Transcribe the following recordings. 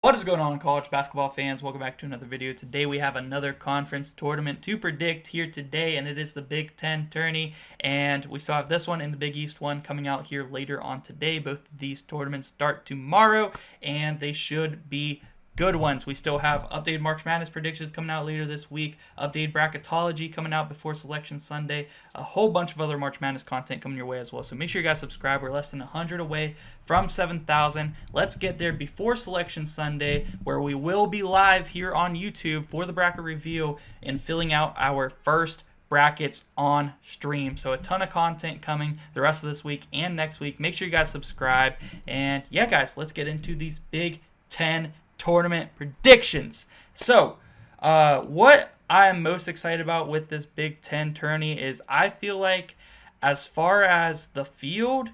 What is going on, college basketball fans? Welcome back to another video. Today we have another conference tournament to predict here today, and it is the Big Ten tourney. And we still have this one and the Big East one coming out here later on today. Both of these tournaments start tomorrow, and they should be good ones. We still have updated March Madness predictions coming out later this week, updated bracketology coming out before Selection Sunday, a whole bunch of other March Madness content coming your way as well. So make sure you guys subscribe. We're less than 100 away from 7,000. Let's get there before Selection Sunday, where we will be live here on YouTube for the bracket reveal and filling out our first brackets on stream. So a ton of content coming the rest of this week and next week. Make sure you guys subscribe. And yeah, guys, let's get into these Big Ten tournament predictions. So, what I'm most excited about with this Big Ten tourney is I feel like as far as the field,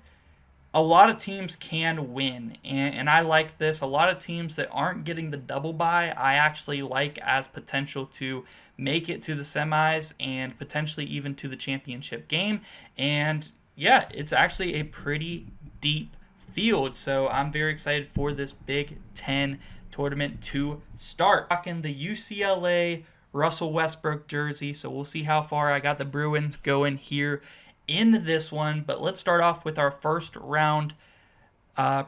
a lot of teams can win, and I like this. A lot of teams that aren't getting the double bye, I actually like as potential to make it to the semis and potentially even to the championship game. And yeah, it's actually a pretty deep field, so I'm very excited for this Big Ten tournament to start. Rocking the UCLA Russell Westbrook jersey, so we'll see how far I got the Bruins going here in this one. But let's start off with our first round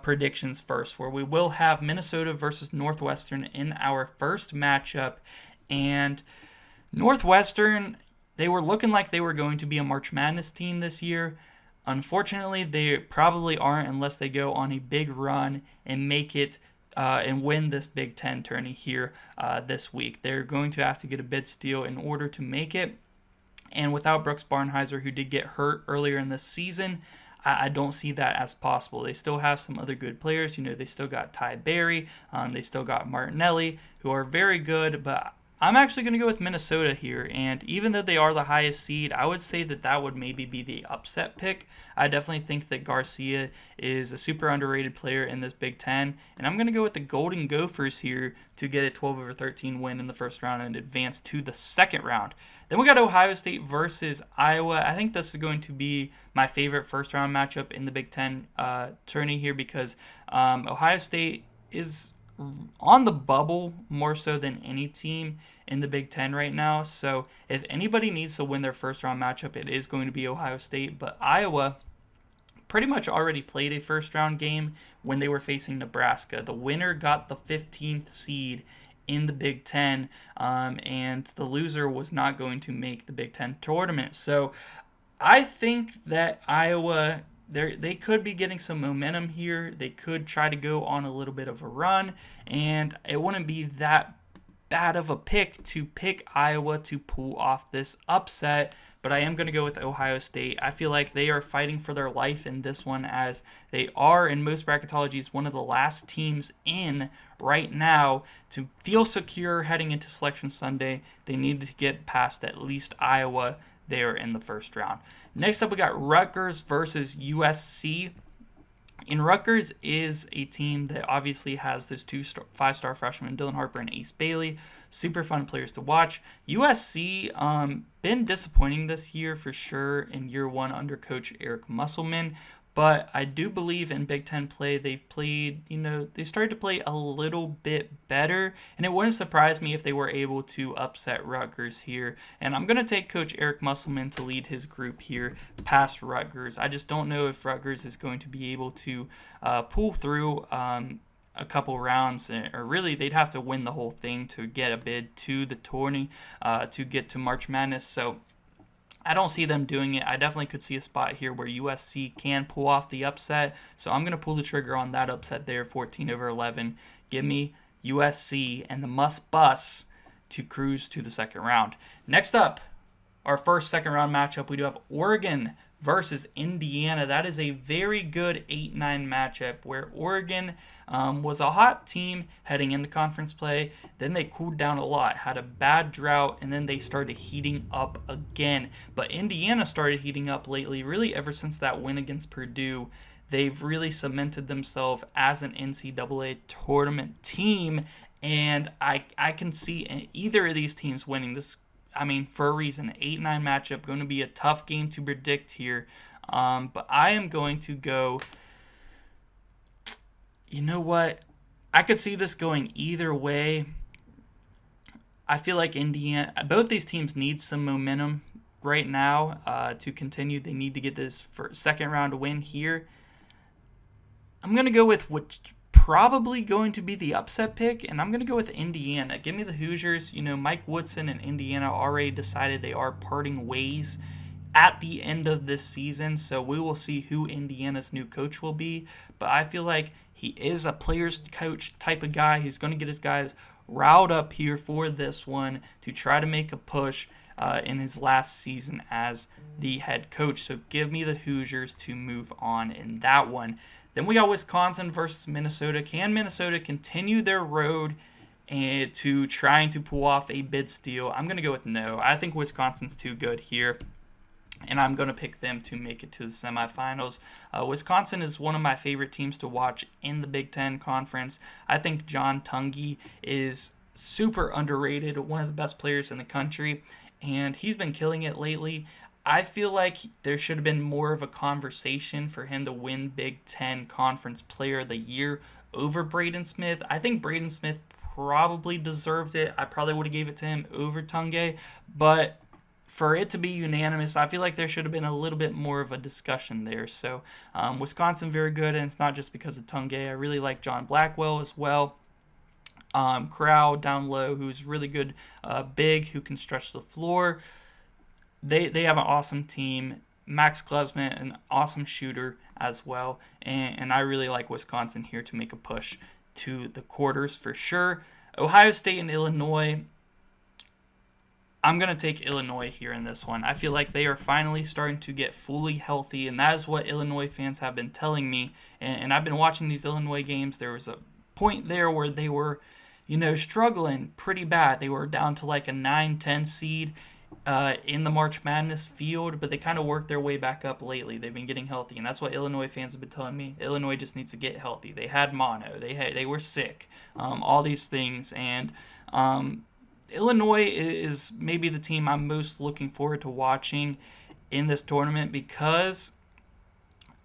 predictions first, where we will have Minnesota versus Northwestern in our first matchup. And Northwestern, they were looking like they were going to be a March Madness team this year. Unfortunately, they probably aren't unless they go on a big run and make it and win this Big Ten tourney here this week. They're going to have to get a bid steal in order to make it. And without Brooks Barnhizer, who did get hurt earlier in this season, I don't see that as possible. They still have some other good players. They still got Ty Berry. They still got Martinelli, who are very good. But I'm actually going to go with Minnesota here. And even though they are the highest seed, I would say that would maybe be the upset pick. I definitely think that Garcia is a super underrated player in this Big Ten. And I'm going to go with the Golden Gophers here to get a 12-13 win in the first round and advance to the second round. Then we got Ohio State versus Iowa. I think this is going to be my favorite first round matchup in the Big Ten tourney here because Ohio State is on the bubble more so than any team in the Big Ten right now. So if anybody needs to win their first round matchup, it is going to be Ohio State. But Iowa pretty much already played a first round game when they were facing Nebraska. The winner got the 15th seed in the Big Ten, and the loser was not going to make the Big Ten tournament. So I think that Iowa, they could be getting some momentum here. They could try to go on a little bit of a run, and it wouldn't be that bad of a pick to pick Iowa to pull off this upset. But I am going to go with Ohio State. I feel like they are fighting for their life in this one, as they are, in most bracketologies, one of the last teams in right now to feel secure heading into Selection Sunday. They need to get past at least Iowa there in the first round. Next up, we got Rutgers versus USC. And Rutgers is a team that obviously has those two five-star freshmen, Dylan Harper and Ace Bailey. Super fun players to watch. USC been disappointing this year for sure in year one under coach Eric Musselman. But I do believe in Big Ten play, they've played, they started to play a little bit better. And it wouldn't surprise me if they were able to upset Rutgers here. And I'm going to take Coach Eric Musselman to lead his group here past Rutgers. I just don't know if Rutgers is going to be able to pull through a couple rounds, or really they'd have to win the whole thing to get a bid to the tourney, to get to March Madness. So I don't see them doing it. I definitely could see a spot here where USC can pull off the upset. So I'm going to pull the trigger on that upset there, 14-11. Give me USC and the must bus to cruise to the second round. Next up, our first second round matchup, we do have Oregon versus Indiana. That is a very good 8-9 matchup where Oregon was a hot team heading into conference play. Then they cooled down a lot, had a bad drought, and then they started heating up again. But Indiana started heating up lately, really ever since that win against Purdue. They've really cemented themselves as an NCAA tournament team, and I can see either of these teams winning this. For a reason, 8-9 matchup, going to be a tough game to predict here. But I am going to go, you know what? I could see this going either way. I feel like both these teams need some momentum right now to continue. They need to get this second round win here. I'm going to go with what's probably going to be the upset pick, and I'm going to go with Indiana. Give me the Hoosiers. Mike Woodson and Indiana already decided they are parting ways at the end of this season, so we will see who Indiana's new coach will be. But I feel like he is a player's coach type of guy. He's going to get his guys riled up here for this one to try to make a push in his last season as the head coach. So give me the Hoosiers to move on in that one. Then we got Wisconsin versus Minnesota. Can Minnesota continue their road and to trying to pull off a bid steal? I'm going to go with no. I think Wisconsin's too good here, and I'm going to pick them to make it to the semifinals. Wisconsin is one of my favorite teams to watch in the Big Ten Conference. I think John Touney is super underrated, one of the best players in the country, and he's been killing it lately. I feel like there should have been more of a conversation for him to win Big Ten Conference Player of the Year over Braden Smith. I think Braden Smith probably deserved it. I probably would have gave it to him over Touney, but for it to be unanimous, I feel like there should have been a little bit more of a discussion there. So Wisconsin, very good, and it's not just because of Touney. I really like John Blackwell as well. Crowd down low, who's really good, big, who can stretch the floor. They have an awesome team. Max Klesman, an awesome shooter as well. And I really like Wisconsin here to make a push to the quarters for sure. Ohio State and Illinois. I'm going to take Illinois here in this one. I feel like they are finally starting to get fully healthy, and that is what Illinois fans have been telling me. And I've been watching these Illinois games. There was a point there where they were, struggling pretty bad. They were down to like a 9-10 seed in the March Madness field, but they kind of worked their way back up lately. They've been getting healthy, and that's what Illinois fans have been telling me. Illinois just needs to get healthy. They had mono. They were sick. All these things, and Illinois is maybe the team I'm most looking forward to watching in this tournament because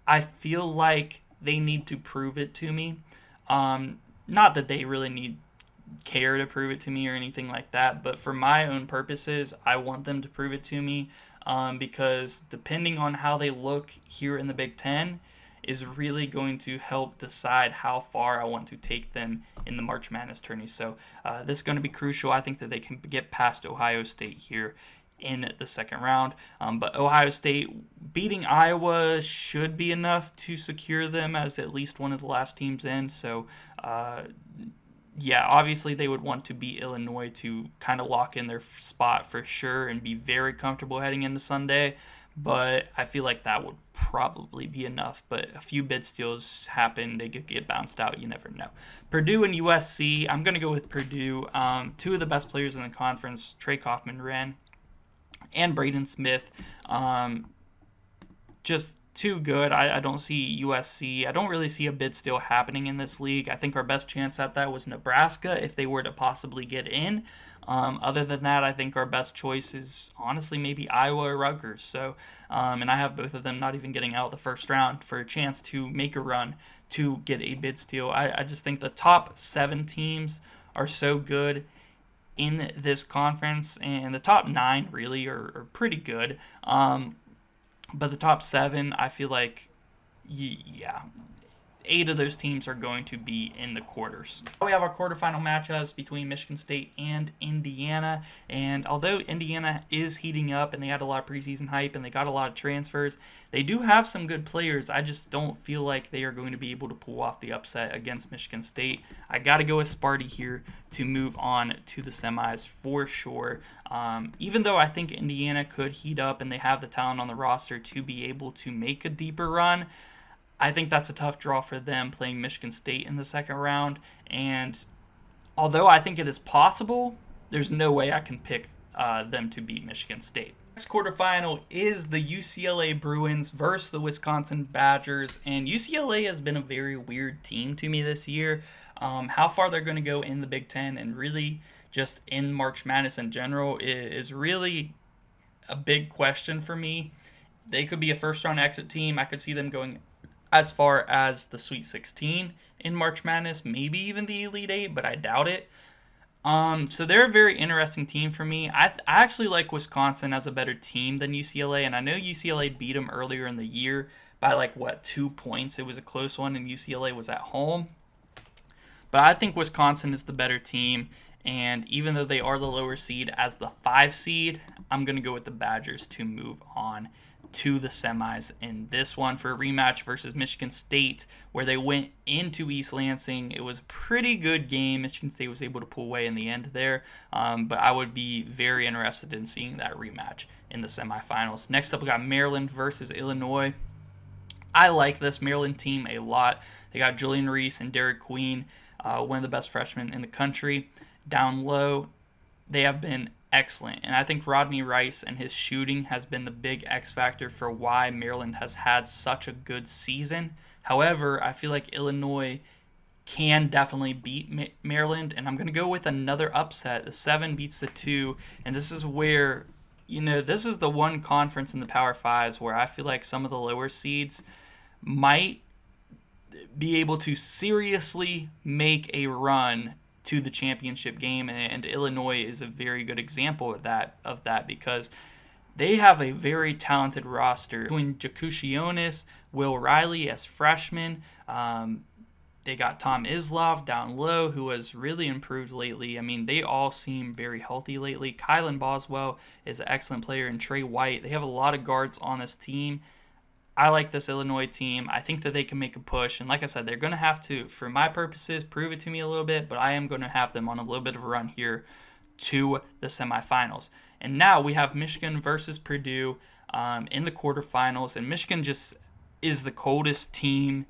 I feel like they need to prove it to me. Not that they really care to prove it to me or anything like that, but for my own purposes, I want them to prove it to me because depending on how they look here in the Big Ten is really going to help decide how far I want to take them in the March Madness tourney. So this is going to be crucial. I think that they can get past Ohio State here in the second round. But Ohio State beating Iowa should be enough to secure them as at least one of the last teams in. So obviously they would want to beat Illinois to kind of lock in their spot for sure and be very comfortable heading into Sunday. But I feel like that would probably be enough. But a few bid steals happen. They could get bounced out. You never know. Purdue and USC. I'm going to go with Purdue. Two of the best players in the conference, Trey Kaufman-Renn and Braden Smith. Just too good. I don't see USC. I don't really see a bid steal happening in this league. I think our best chance at that was Nebraska if they were to possibly get in. Other than that, I think our best choice is honestly maybe Iowa or Rutgers. So, and I have both of them not even getting out the first round for a chance to make a run to get a bid steal. I just think the top 7 teams are so good in this conference, and the top 9 really are pretty good. But the top 7, I feel like, 8 of those teams are going to be in the quarters. We have our quarterfinal matchups between Michigan State and Indiana. And although Indiana is heating up and they had a lot of preseason hype and they got a lot of transfers, they do have some good players. I just don't feel like they are going to be able to pull off the upset against Michigan State. I got to go with Sparty here to move on to the semis for sure. Even though I think Indiana could heat up and they have the talent on the roster to be able to make a deeper run, I think that's a tough draw for them playing Michigan State in the second round. And although I think it is possible, there's no way I can pick them to beat Michigan State. Next quarterfinal is the UCLA Bruins versus the Wisconsin Badgers. And UCLA has been a very weird team to me this year. How far they're going to go in the Big Ten and really just in March Madness in general is really a big question for me. They could be a first-round exit team. I could see them going as far as the Sweet 16 in March Madness, maybe even the Elite Eight, but I doubt it. So they're a very interesting team for me. I actually like Wisconsin as a better team than UCLA, and I know UCLA beat them earlier in the year by 2 points. It was a close one, and UCLA was at home. But I think Wisconsin is the better team, and even though they are the lower seed as the 5 seed, I'm going to go with the Badgers to move on to the semis in this one for a rematch versus Michigan State, where they went into East Lansing. It was a pretty good game. Michigan State was able to pull away in the end there, but I would be very interested in seeing that rematch in the semifinals. Next up, we got Maryland versus Illinois. I like this Maryland team a lot. They got Julian Reese and Derek Queen, one of the best freshmen in the country. Down low, they have been excellent. And I think Rodney Rice and his shooting has been the big X factor for why Maryland has had such a good season. However, I feel like Illinois can definitely beat Maryland, and I'm going to go with another upset. The 7 beats the 2, and this is where, this is the one conference in the Power Fives where I feel like some of the lower seeds might be able to seriously make a run to the championship game, and Illinois is a very good example of that because they have a very talented roster between Jakushionis, Will Riley as freshmen. They got Tom Islov down low, who has really improved lately. I mean, they all seem very healthy lately. Kylan Boswell is an excellent player, and Trey White. They have a lot of guards on this team. I like this Illinois team. I think that they can make a push. And like I said, they're going to have to, for my purposes, prove it to me a little bit. But I am going to have them on a little bit of a run here to the semifinals. And now we have Michigan versus Purdue in the quarterfinals. And Michigan just is the coldest team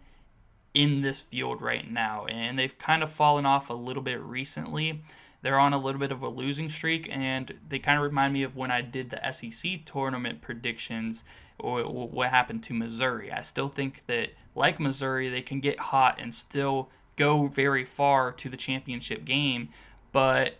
in this field right now. And they've kind of fallen off a little bit recently. They're on a little bit of a losing streak, and they kind of remind me of when I did the SEC tournament predictions or what happened to Missouri. I still think that, like Missouri, they can get hot and still go very far to the championship game, but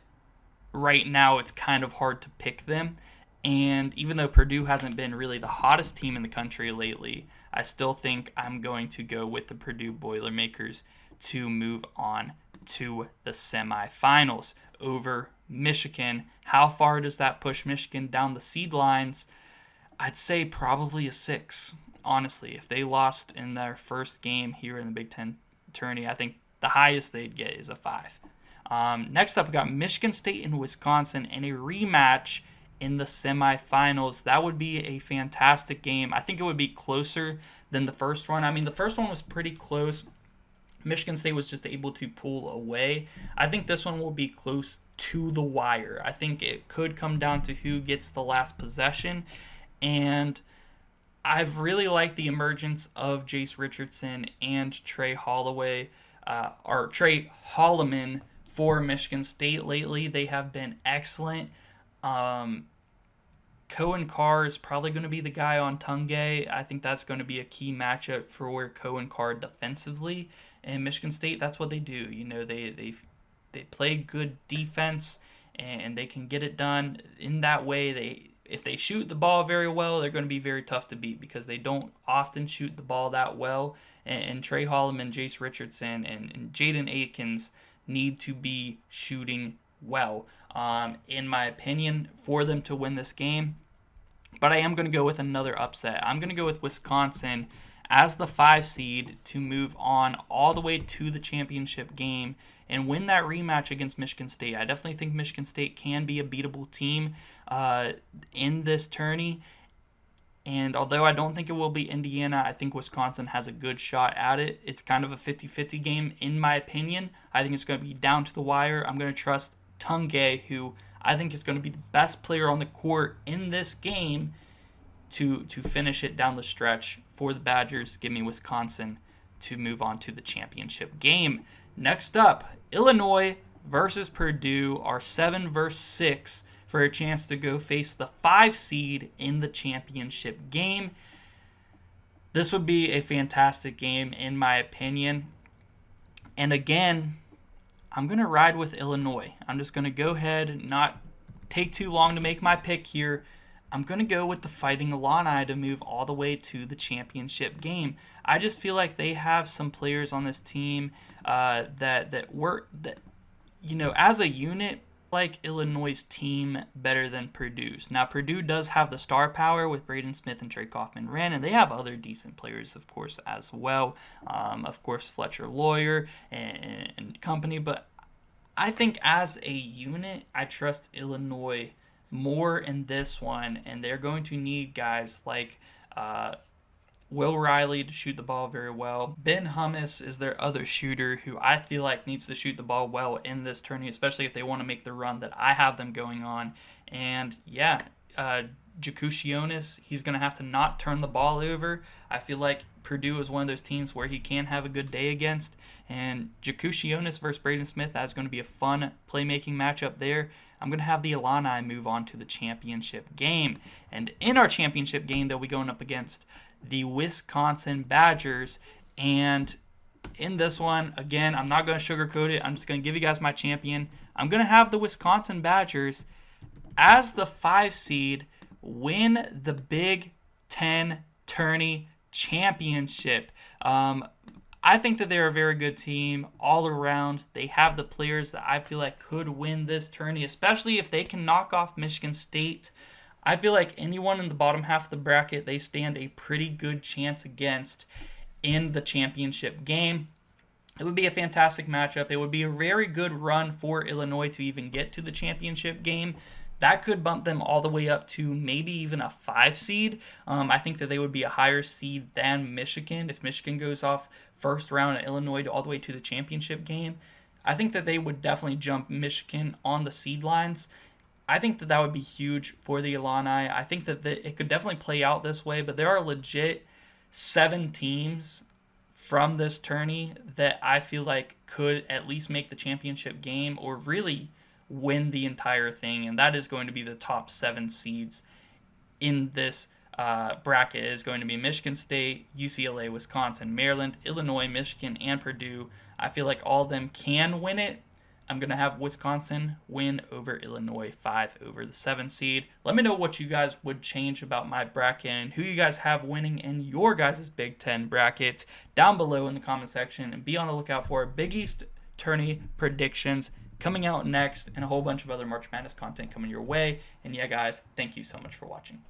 right now it's kind of hard to pick them. And even though Purdue hasn't been really the hottest team in the country lately, I still think I'm going to go with the Purdue Boilermakers to move on to the semifinals over Michigan. How far does that push Michigan down the seed lines? I'd say probably a 6. Honestly, if they lost in their first game here in the Big Ten tourney, I think the highest they'd get is a 5. Next up, we got Michigan State and Wisconsin in a rematch in the semifinals. That would be a fantastic game. I think it would be closer than the first one. I mean, the first one was pretty close. Michigan State was just able to pull away. I think this one will be close to the wire. I think it could come down to who gets the last possession. And I've really liked the emergence of Jace Richardson and Trey Holliman for Michigan State lately. They have been excellent. Cohen Carr is probably going to be the guy on Touney. I think that's going to be a key matchup for Cohen Carr defensively. And Michigan State, that's what they do. They play good defense, and they can get it done in that way. If they shoot the ball very well, they're going to be very tough to beat because they don't often shoot the ball that well. And Trey Holliman, Jace Richardson, and Jaden Akins need to be shooting well, in my opinion, for them to win this game. But I am going to go with another upset. I'm going to go with Wisconsin as the 5 seed to move on all the way to the championship game and win that rematch against Michigan State. I definitely think Michigan State can be a beatable team in this tourney. And although I don't think it will be Indiana, I think Wisconsin has a good shot at it. It's kind of a 50-50 game, in my opinion. I think it's going to be down to the wire. I'm going to trust Touney, who I think is going to be the best player on the court in this game, to finish it down the stretch for the Badgers. Give me Wisconsin to move on to the championship game. Next up, Illinois versus Purdue, our 7 versus 6 for a chance to go face the 5 seed in the championship game. This would be a fantastic game, in my opinion. And again, I'm going to ride with Illinois. I'm just going to go ahead and not take too long to make my pick here. I'm going to go with the Fighting Illini to move all the way to the championship game. I just feel like they have some players on this team that as a unit, like Illinois' team better than Purdue's. Now, Purdue does have the star power with Braden Smith and Trey Kaufman-Wren, and they have other decent players, of course, as well. Of course, Fletcher Lawyer and company, but I think as a unit, I trust Illinois more in this one, and they're going to need guys like Will Riley to shoot the ball very well. Ben Hummus is their other shooter who I feel like needs to shoot the ball well in this tourney, especially if they want to make the run that I have them going on. And yeah, Jakushionis, he's going to have to not turn the ball over. I feel like Purdue is one of those teams where he can have a good day against. And Jakushionis versus Braden Smith, that's going to be a fun playmaking matchup there. I'm going to have the Illini move on to the championship game. And in our championship game, they'll be going up against the Wisconsin Badgers. And in this one, again, I'm not going to sugarcoat it. I'm just going to give you guys my champion. I'm going to have the Wisconsin Badgers as the 5 seed win the Big Ten Tourney Championship. I think that they're a very good team all around. They have the players that I feel like could win this tourney, especially if they can knock off Michigan State. I feel like anyone in the bottom half of the bracket, they stand a pretty good chance against in the championship game. It would be a fantastic matchup. It would be a very good run for Illinois to even get to the championship game. That could bump them all the way up to maybe even a 5 seed. I think that they would be a higher seed than Michigan. If Michigan goes off first round and Illinois all the way to the championship game, I think that they would definitely jump Michigan on the seed lines. I think that would be huge for the Illini. I think that it could definitely play out this way, but there are legit 7 teams from this tourney that I feel like could at least make the championship game or really win the entire thing, and that is going to be the top 7 seeds in this bracket. It is going to be Michigan State, UCLA, Wisconsin, Maryland, Illinois, Michigan, and Purdue. I feel like all of them can win it. I'm going to have Wisconsin win over Illinois, 5 over the 7 seed. Let me know what you guys would change about my bracket and who you guys have winning in your guys' Big Ten brackets down below in the comment section. And be on the lookout for Big East tourney predictions coming out next and a whole bunch of other March Madness content coming your way. And yeah, guys, thank you so much for watching.